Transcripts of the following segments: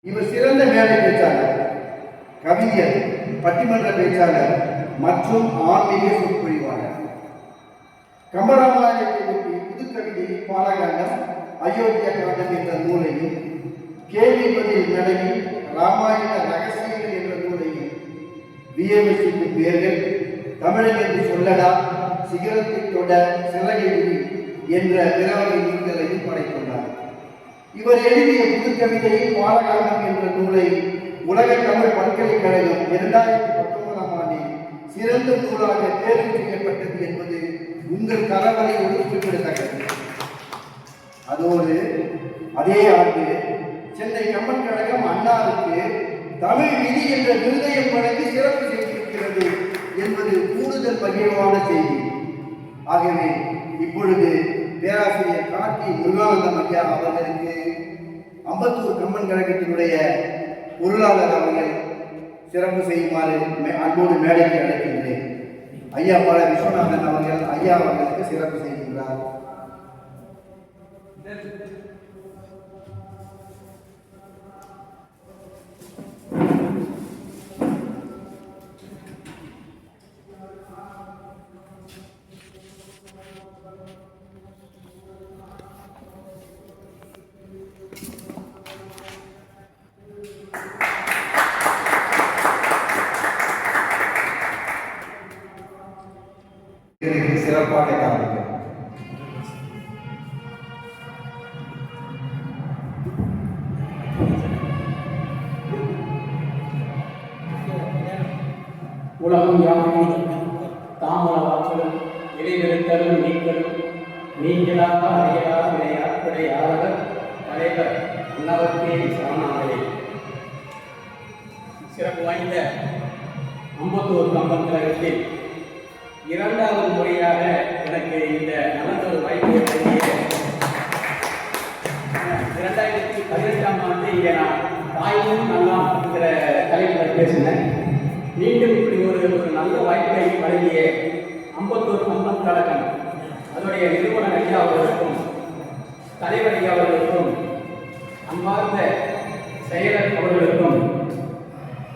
இவர் சிறந்த மேடை பேச்சாளர், கவிஞர், பட்டிமன்ற பேச்சாளர் மற்றும் ஆன்மீக சொற்பொழிவாளர். கம்பராமாயணத்தை ஒட்டி புதுக்கவிதை பாலகாண்டம், அயோத்தியா காண்டம் என்ற நூலையும், கேள்வி பதில் மேடையில் ராமாயண ரகசியங்கள் என்ற நூலையும், வியவசிக்கும் பேர்கள், தமிழன் என்று சொல்லடா, சிகரத்தை தொட, சிறகை என்ற பிறவகை நூல்களையும் படைத்துள்ளார். இவர் எழுதிய புதுக்கவிதையை பாலகாண்டம் என்ற நூலை உலக தமிழ் பல்கலைக்கழகம் 2019ஆம் ஆண்டில் சிறந்த நூலாக தேர்வு செய்யப்பட்டது என்பது உங்கள் கலவரையோடு குறிப்பிடத்தக்கது. அதோடு அதே ஆண்டு சென்னை கம்பன் கழகம் அண்ணாவுக்கு தமிழ் விதி என்ற விருதையும் வழங்கி சிறப்பு செய்திருக்கிறது என்பது கூடுதல் மகிழ்வான செய்தி. ஆகவே இப்பொழுது பேராசிரியர் கார்த்தி முருகானந்தம் ஐயா அவர்களுக்கு அம்பத்தூர் கம்பன் கழகத்தினுடைய பொருளாளர் அவர்கள் சிறப்பு செய்யுமாறு அன்போடு மேடைக்கு அழைக்கின்றேன். ஐயா பல விஸ்வநாதன் அவர்கள் ஐயா அவர்களுக்கு சிறப்பு செய்கின்றார். சிறப்பாக காண்பிக்கும் உலகம் யாவும் தாமர வாசலும் இடைவெளித்தலும் நீங்களும் நீங்களாக அறையா விளையாடுடையாளர் தலைவர் உன்னவத்தே சரணாகவே. சிறப்பு வாய்ந்த அம்பத்தூர் கம்பன் கழகத்தில் இரண்டாவது முறையாக எனக்கு இந்த நல்லதொரு வாய்ப்பு ஏற்படுத்திய 2018ஆம் ஆண்டு இங்கே நான் தாயும் நல்லாம் என்கிற தலைப்பில் பேசினேன். மீண்டும் இப்படி ஒரு நல்ல வாய்ப்பை வழங்கிய அம்பத்தூர் கம்பன் கழகம் அதனுடைய நிறுவனர் ஐயா அவர்களுக்கும் தலைவர் ஐயா அவர்களுக்கும் அன்பார்ந்த செயலர் அவர்களுக்கும்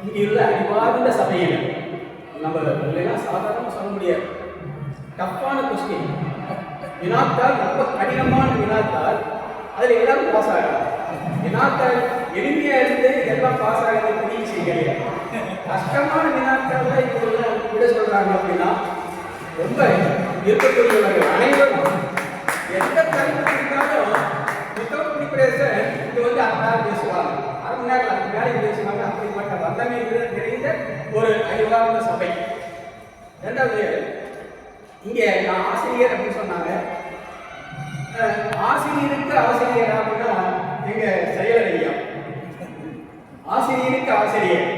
இங்குள்ள அறிவார்ந்த சபையினர் நம்ம எல்லாம் சாதாரணமாக சொல்ல முடியாது. டஃப்பான கொஸ்டின் வினாத்தால், ரொம்ப கடினமான வினாத்தால் அதில் எல்லாரும் பாஸ் ஆகலாம். வினாத்தால் எளிமையாக இருந்து எல்லாம் பாஸ் ஆகிறது பெரிய விஷயம் கிடையாது. கஷ்டமான வினாத்தால் இவங்க விட சொல்கிறாங்க அப்படின்னா ரொம்ப இருக்கக்கூடியவர்கள் அனைவரும் எந்த தலைப்பு இருந்தாலும் வித்தவுட் ப்ரிப்பரேஷன் இது அரை பேசுவாங்க, அரை மணி நேரம் அதுக்கு வேலைக்கு பேசுவாங்க. அப்படிப்பட்ட வல்லமை நிறைந்த ஒரு அறிவார்ந்த சபை. ரெண்டாவது, இங்கே நான் ஆசிரியர் அப்படின்னு சொன்னாங்க. ஆசிரியருக்கு ஆசிரியர் அப்படின்னா எங்க செயலர் ஐயா ஆசிரியருக்கு ஆசிரியர்.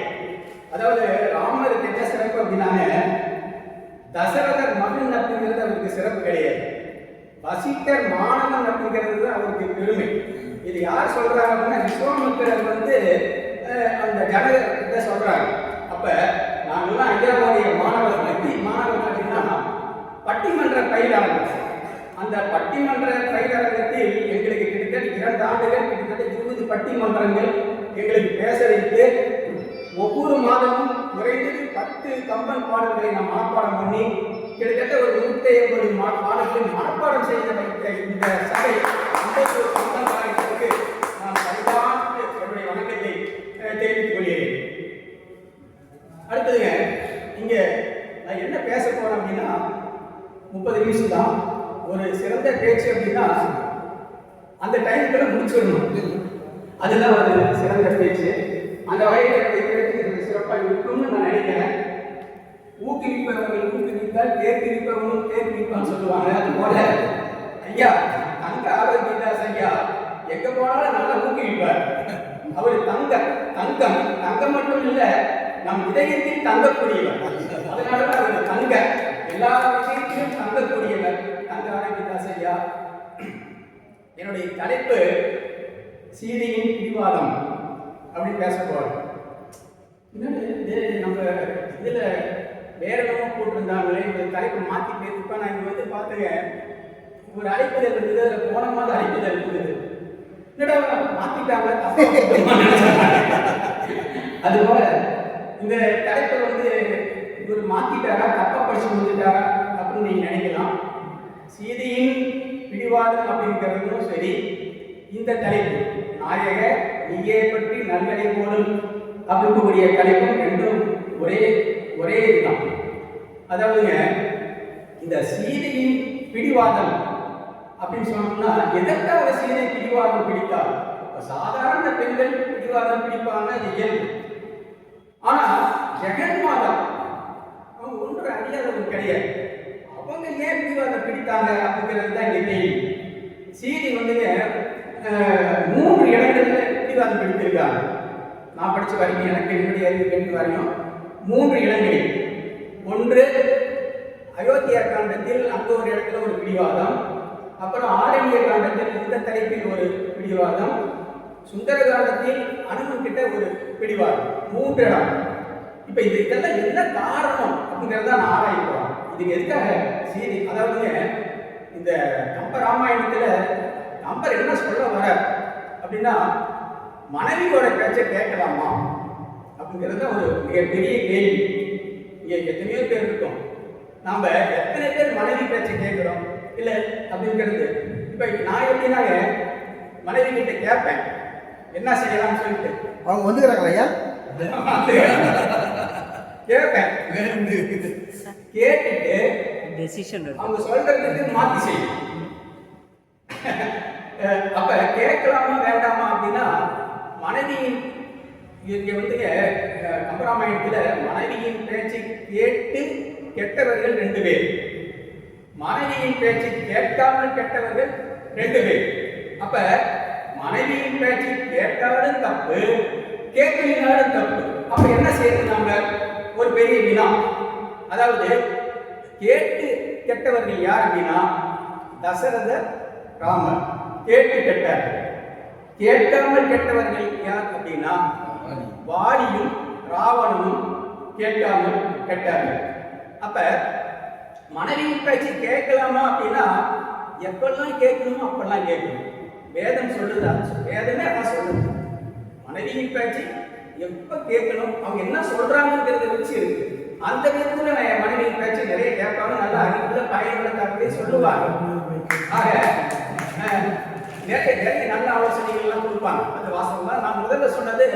அதாவது ராமருக்கு என்ன சிறப்பு அப்படின்னாங்க, தசரதர் மகன் அப்படிங்கிறது அவருக்கு சிறப்பு கிடையாது, வசிட்டர் மாணவன் அப்படிங்கிறது அவருக்கு பெருமை. இது யார் சொல்றாங்க அப்படின்னா விஸ்வாமித்திரர் அந்த ஜனகத்தை சொல்றாங்க. அப்ப நாங்கெல்லாம் ஐயாவுடைய மாணவர்கள் அப்படின்னா பட்டிமன்ற பயிலரங்கம். அந்த பட்டிமன்ற பயிலரங்கத்தில் எங்களுக்கு கிட்டத்தட்ட 2 ஆண்டுகள் கிட்டத்தட்ட 20 பட்டிமன்றங்கள் எங்களுக்கு பேச வைத்து ஒவ்வொரு மாதமும் குறைந்தது 10 கம்பன் பாடல்களை நாம் மனப்பாடம் பண்ணி கிட்டத்தட்ட ஒரு 150 பாடல்களை மனப்பாடம் செய்த வைத்த இந்த சபை கம்பன் பாடலுக்கு நான் பரிபார்த்து என்னுடைய வணக்கத்தை தெரிவித்துக் கொள்கிறேன். அடுத்ததுங்க, இங்க நான் என்ன பேச போறேன் அப்படின்னா 30 நிமிஷம் தான். ஒரு சிறந்த பேச்சு அப்படின்னா அந்த டைமுக்குள்ள முடிச்சிடணும். அதுதான் ஒரு சிறந்த பேச்சு. அந்த வகையில் பேச்சு சிறப்பாக இருக்கும்னு நான் நினைக்கிறேன். ஊக்குவிப்பவர்கள் ஊக்குவித்தால் தேர்த்திருப்பவனும் தேர்த்திருப்பான்னு சொல்லுவாங்க. அது போல ஐயா தங்க ஆரோக்கியதாஸ் ஐயா எங்க போனாலும் நல்லா ஊக்குவிப்பார். அவர் தங்கம் மட்டும் இல்ல, நம் இதயத்தில் தங்கக்கூடியவர். அதனாலதான் அவர் தங்க எல்லா விஷயத்திலும் தங்கக்கூடியவர் தங்க ஆரோக்கியதாஸ் ஐயா. என்னுடைய தலைப்பு சீதையின் பிடிவாதம் அப்படின்னு பேச போறோம். நம்ம இதுல வேற என்னமோ போட்டிருந்தாங்களே, இந்த தலைப்பை மாற்றி பேசிப்பா. நான் இங்க பார்த்துங்க, ஒரு அழைப்புதல் இருந்தது, அதில் போன மாதம் அழைப்புதல் இருந்தது. என்னடா மாற்றிட்ட மாத்திட்டாங்க. அதுபோல இந்த தலைப்பை வந்து இவர் மாத்திட்டாரா, தப்பா படிச்சு முடிஞ்சிட்டாரா அப்படின்னு நீங்க நினைக்கலாம். சீதையின் பிடிவாதம் அப்படிங்கிறதும் சரி, இந்த தலைப்பு நாயக நீயே பற்றி நல்வழி போலும் அப்படிங்கக்கூடிய தலைப்பும் ரெண்டும் ஒரே இதுதான். அதாவதுங்க, இந்த சீதையின் பிடிவாதம் அப்படின்னு சொன்னோம்னா எதற்காக சீதை பிடிவாதம் பிடித்தார்? சாதாரண பெண்கள் பிடிவாதம் பிடிப்பாங்க, அது இயல்பு. ஆனா ஜெகன்மாதா அவங்க ஒன்று அறியாதவங்க கிடையாது. அவங்க ஏன் பிடிவாதம் பிடித்தாங்க அப்படிங்கிறது தான் இங்க கேள்வி. சீதை வந்துங்க 3 இடங்கள்ல பிடிவாதம் பிடித்திருக்காங்க. நான் படிச்ச வரைக்கும், எனக்கு என்னுடைய அறிவு கேட்டு வரையும் 3 இடங்களில். ஒன்று அயோத்தியா காண்டத்தில் அங்க ஒரு இடத்துல ஒரு பிடிவாதம், அப்புறம் ஆரண்ய காண்டத்தில் இந்த தலைப்பில் ஒரு பிடிவாதம், சுந்தர காண்டத்தில் அனுமன் கிட்ட ஒரு பிடிவாதம். 3 இடம். இப்ப இதெல்லாம் என்ன காரணம் அப்படிங்கிறத நான் ஆராய்ப்போம். இதுக்கு எதுக்காக சீதை, அதாவது இந்த கம்ப ராமாயணத்துல கம்பர் என்ன சொல்ல வர அப்படின்னா, மனைவியோட பேச்சை கேட்கலாமா அப்படிங்கிறது ஒரு மிகப்பெரிய கேள்வி. இங்க எத்தனையோ பேர் இருக்கோம், நாம எத்தனை பேர் மனைவி பேச்சை கேட்கிறோம் இல்லை அப்படிங்கிறது. இப்ப நான் எப்படின்னாங்க, மனைவி கிட்ட கேட்பேன் என்ன செய்யலாம்னு சொல்லிட்டு. அவங்க வந்துக்கிறாங்களா ஐயா? கேட்பேன், கேட்டுட்டு அவங்க சொல்றதுக்கு மாத்தி செய்யும். அப்ப கேட்கலாமா வேண்டாமா அப்படின்னா, மனைவியின் இங்க வந்துங்க கம்பராமாயணத்துல மனைவியின் பேச்சை கேட்டு கெட்டவர்கள் 2 பேர், மனைவியின் பேச்சை கேட்காமல் கெட்டவர்கள் 2 பேர். அப்ப மனைவியின் பேச்சை கேட்டாலும் தப்பு, கேட்கலினாலும் தப்பு. அப்ப என்ன செய்யறது? நாம ஒரு பெரிய வினா. அதாவது கேட்டு கெட்டவர்கள் யார் அப்படின்னா, தசரதர், ராமர் கேட்டு கெட்டார். கேட்காமல் கெட்டவர்கள் யார் அப்படின்னா, வாலியும் ராவணனும் கேட்காமல் கெட்டார்கள். அப்ப மனைவியின் பேச்சு கேட்கலாமா அப்படின்னா, எப்பெல்லாம் கேட்கணுமோ அப்பெல்லாம் கேட்கணும். வேதம் சொல்லுதா? வேதமே அதான் சொல்லுது. மனைவியின் பேச்சு எப்ப கேட்கணும், அவங்க என்ன சொல்றாங்கிறத வச்சு இருக்கு. அந்த விதத்துல நான் மனைவியின் பேச்சு நிறைய கேட்பாங்க, நல்லா அறிவுள்ள பயனுள்ள தகவலை சொல்லுவாங்க. ஆக நிறைய நல்ல ஆலோசனைகள் எல்லாம் கொடுப்பாங்க. அந்த வாசகம் தான் நான் முதல்ல சொன்னது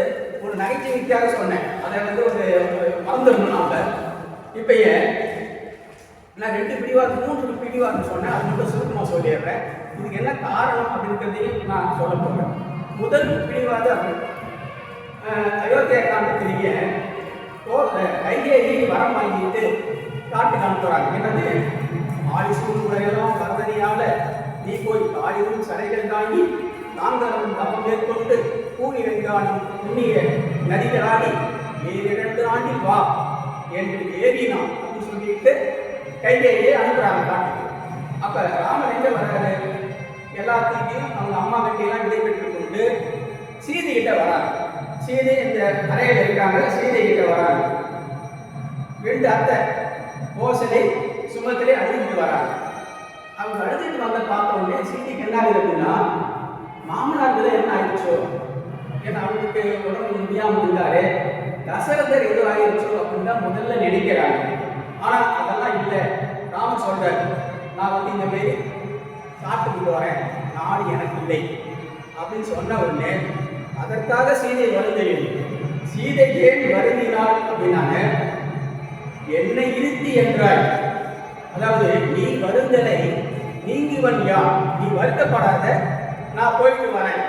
ஒரு நகைச்சுவைக்காக சொன்னேன். அதை வந்து ஒரு மறந்துடணும் நாம. இப்ப நான் 2 பிடிவாதம் 3 பிடிவாதம் சொன்னேன், அது மட்டும் சுருக்கமாக சொல்லிடுறேன். இதுக்கு என்ன காரணம் அப்படின்றதையும் நான் சொல்ல போகிறேன். முதல் பிடிவாதம் அயோத்தியா காண்டத்திலேயே கைகேயி வரம் வாங்கிட்டு காட்டுக்கு அனுப்புறாங்க. என்னது? ஆயுசூரையெல்லாம் கருதனியால நீ போய் ஆயுதம் சடைகள் தாங்கி நாங்களும் தவம் மேற்கொண்டு கூலி வெங்கானம் புண்ணிய நதிகளாடி 2 ஆண்டில் வா என்று ஏறினான் அப்படின்னு சொல்லிட்டு கைகேயே அனுப்புறாங்க காட்டுக்கு. அப்ப ராமர் எங்க வர்றாரு? எல்லாத்தையும் அவங்க அம்மா கிட்டையெல்லாம் விடைபெற்று கொண்டு சீதை கிட்ட வராங்க. சீதை இந்த கரையில் இருக்காங்க, சீதை கிட்ட வராங்க. 2 அத்தை கோசலை சுமத்திலே அழுதுட்டு வராங்க. அவங்க அழுதுட்டு வந்த பார்த்த உடனே சீதைக்கு என்ன ஆகுது அப்படின்னா, மாமனாருக்கு தான் என்ன ஆயிடுச்சோ, ஏன்னா அவங்களுக்கு உடம்பு முடியாமல் இருந்தாரு, தசரதர் எதுவும் ஆயிடுச்சோ அப்படின்னு தான் முதல்ல நினைக்கிறாங்க. ஆனா அதெல்லாம் இல்லை. ராமன் சொல்றாரு, நான் வந்து இந்த மாதிரி காட்டுக்கு போறேன், நாடு எனக்கு இல்லை அப்படின்னு சொன்ன உடனே அதற்காக சீதை வருந்தேன். சீதை ஏன் வருந்தினாள் அப்படின்னாங்க, என்னை இருத்தி என்றாய், அதாவது நீ வருந்தலை நீங்குவன் யார், நீ வருத்தப்படாத, நான் போயிட்டு வரேன்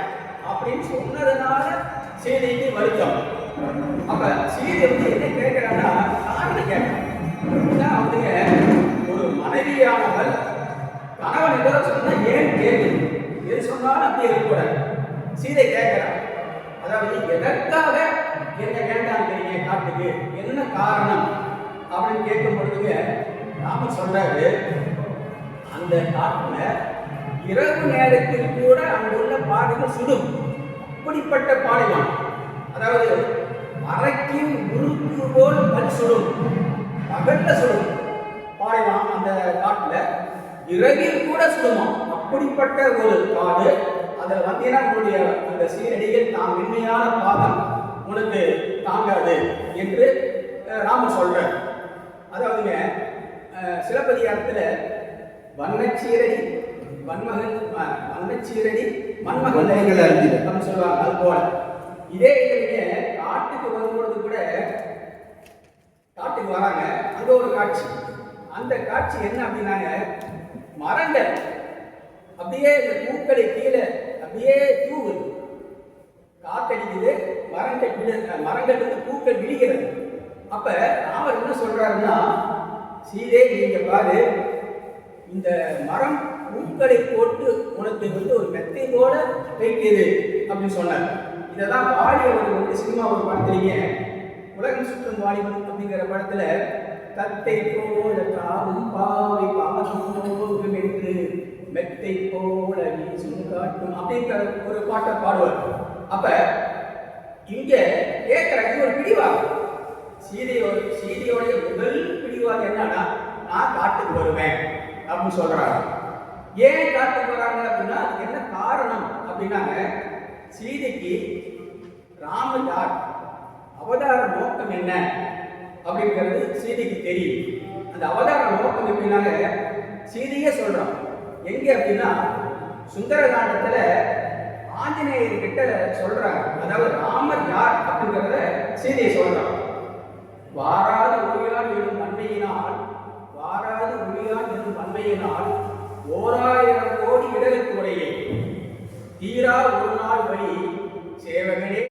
அப்படின்னு சொன்னதுனால சீதைக்கு வருத்தம். அப்ப சீதை வந்து என்ன கேட்கிறான்னா, காரணம் கேட்கிறேன். வந்துங்க ஒரு மனைவியானவள் கணவன் ஏதோ சொன்னா ஏன் கேட்குது, எது சொன்னாலும் அப்படி இருக்கக்கூடாது. சீதை கேட்கிறான், அதாவது எதற்காக என்ன வேண்டாம் தெரியுங்க காட்டுக்கு, என்ன காரணம் அப்படின்னு கேட்கும் பொழுதுங்க ராமன் சொல்றாரு, அந்த காட்டுல இரவு நேரத்தில் கூட அங்குள்ள பாடுகள் சுடும், அப்படிப்பட்ட பாடுதான். அதாவது மறைக்கின் உருக்கு போல் பல் சுடும், பகல்ல சுடும் பாடுவான் அந்த காட்டுல, இரவில் கூட சுடுமா, அப்படிப்பட்ட ஒரு காடு. அதில் வந்தீங்கன்னா உங்களுடைய அந்த சீரடியில் நாம் மென்மையான பாதம் உனக்கு தாங்காது என்று ராமர் சொல்றார். அதாவதுங்க சிலப்பதிகாரத்தில் வண்ணச்சீரடி மண்மகள் அப்படின்னு சொல்லுவாங்க. அது போல இதே இதுலயே காட்டுக்கு வரும்பொழுது கூட காட்டுக்கு வராங்க, அங்க ஒரு காட்சி. அந்த காட்சி என்ன அப்படின்னாங்க, மரங்கள் அப்படியே இந்த பூக்களை கீழே அப்படியே தூவுது, காத்தடிக்குது, மரங்கள் வந்து பூக்கள் விழுகிறது. அப்ப ராமர் என்ன சொல்றாருன்னா, சீதே நீங்க பாரு, இந்த மரம் பூக்களை போட்டு உனக்கு வந்து ஒரு மெத்தை போல வைக்கிறது அப்படின்னு சொன்னார். இதைதான் வாலிபர் வந்து சினிமா ஒரு படத்துலீங்க உலகம் சுற்றும் வாலிபன் அப்படிங்கிற படத்துல தத்தை போல காவும் பாவை பாவம் என்று மெத்தை போல வீசும் காட்டும் அப்படிங்கிற ஒரு பாட்டை பாடுவார். அப்ப இங்க கேட்கிற ஒரு பிடிவாதம், சீதையோடைய முதல் பிடிவாதம் என்னன்னா, நான் காட்டுக்கு வருவேன் அப்படின்னு சொல்றாங்க. ஏன் காட்டுக்கு வராங்க அப்படின்னா அதுக்கு என்ன காரணம் அப்படின்னாங்க, சீதைக்கு ராமர் யார், அவதார நோக்கம் என்ன அப்படிங்கிறது சீதைக்கு தெரியும். அந்த அவதார நோக்கம் எப்படின்னாங்க சீதையே சொல்றான். எங்க அப்படின்னா சுந்தரகாண்டத்துல ஆஞ்சநேயர் கிட்ட சொல்றாங்க. அதாவது ராமர் யார் அப்படிங்கிறத சீதையை சொல்றான். வாராது ஒளியால் எழும் வன்மையினால் 1000 கோடி இடருக்கு உடையை தீரா ஒரு நாள் வழி சேவகனே